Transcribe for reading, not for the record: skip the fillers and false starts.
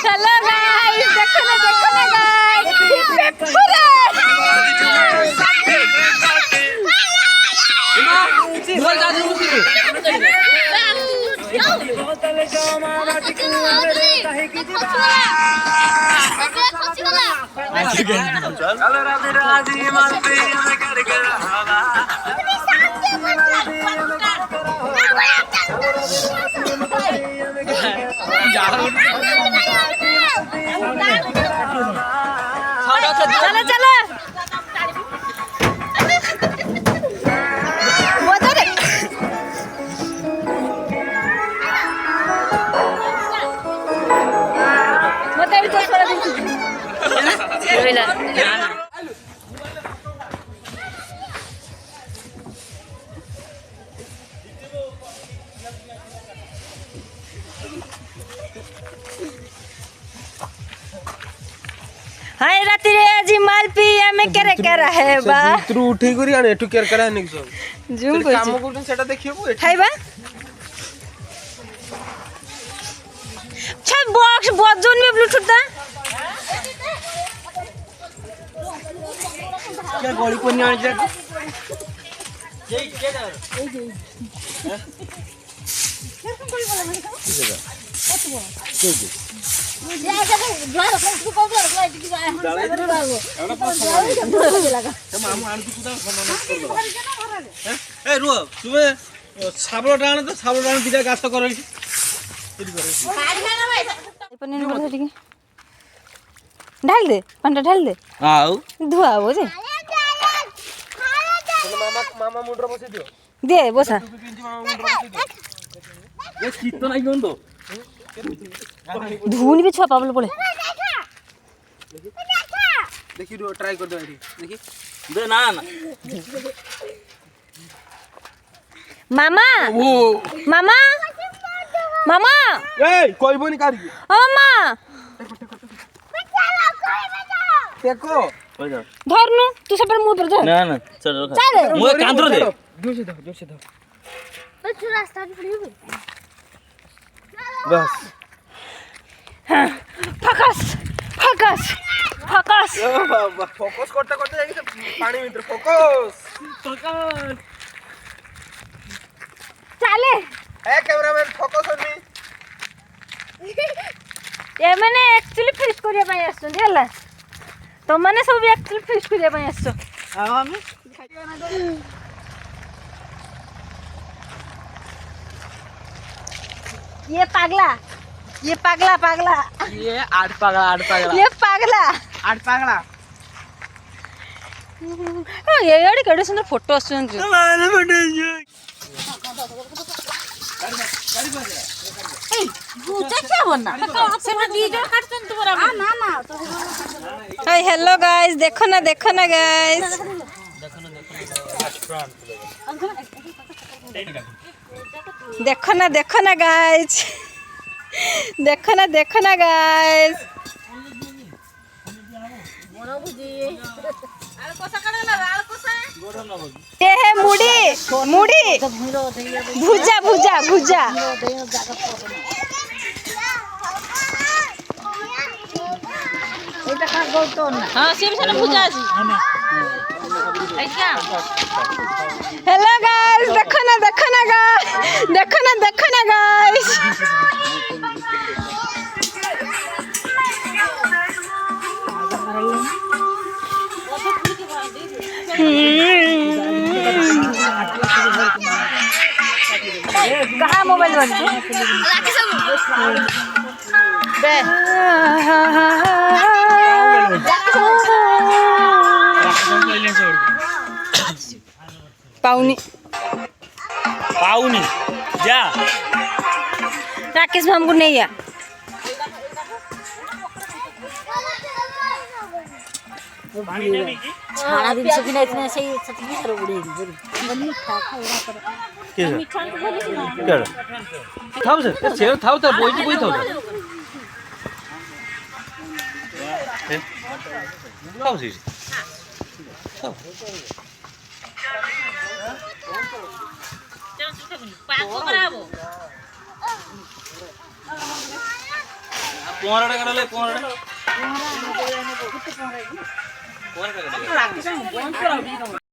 hello guys देखो ना guys चलो चलो हाय राती रे जी माल पी हमें करे करा है बा तू उठी करी आने एटू केयर करा नहीं सब जूम को काम को सेटा देखियो हाय बा छे बॉक्स बहुत जोन में ब्लूटूथ दा क्या गोली कोनी आने जा साबल डाण तो साबल डाण दिटा गाछ कर ढाल दे पंडा ढाल दे आउ धुआ हो जे मामा मामा मुंडर बसे दियो दे बसा ये शीत तो नहीं गन तो धूल भी छुआ पावल पड़े देखी रो ट्राई कर दो आईडी देखी दे ना ना मामा ओ मामा मामा ए कोई बोनी काढ़ी ओ मामा देखो ओइ जा धरनु तू सब मुंह पर जा ना ना चल चल मु कांद्रो दे जोर से दो तू रास्ता पे पड़ी होगी बस फोकस फोकस फोकस ओ बाबा फोकस करते करते जाके पानी भीतर फोकस चले ए कैमरामैन फोकस होनी ए माने एक्चुअली फिश करिया पई आछन हला तो माने सब एक्चुअली फिश करिया पई आछो हां हमें ये पागला ये पागला ये आठ पागला ये पागला ये एड़ी केडे सुंदर फोटो आछन जो माने बड़े क्या बनना से वीडियो काटतन तुम्हारा ना ना हाय हेलो गाइस देखो ना गाइस देखो ना गाइस देखो ना गाइस ये है मुड़ी भुजा हाँ सिर्फ से भुजा जी हेलो गाइस देखो ना गाइस कहाँ मोबाइल बंद दे पाउनी जा राकेश हमको नहीं है सारा दिन से बिना इतने से सतमी करो उड़ेगी बनी खा पर मीठा तो बोली ना कर थाउ से सेव थाउ त बोई थाउ थाउ से पाको बराबो ପହଁରାଟା କାଢଲେ ପହଁରାଟା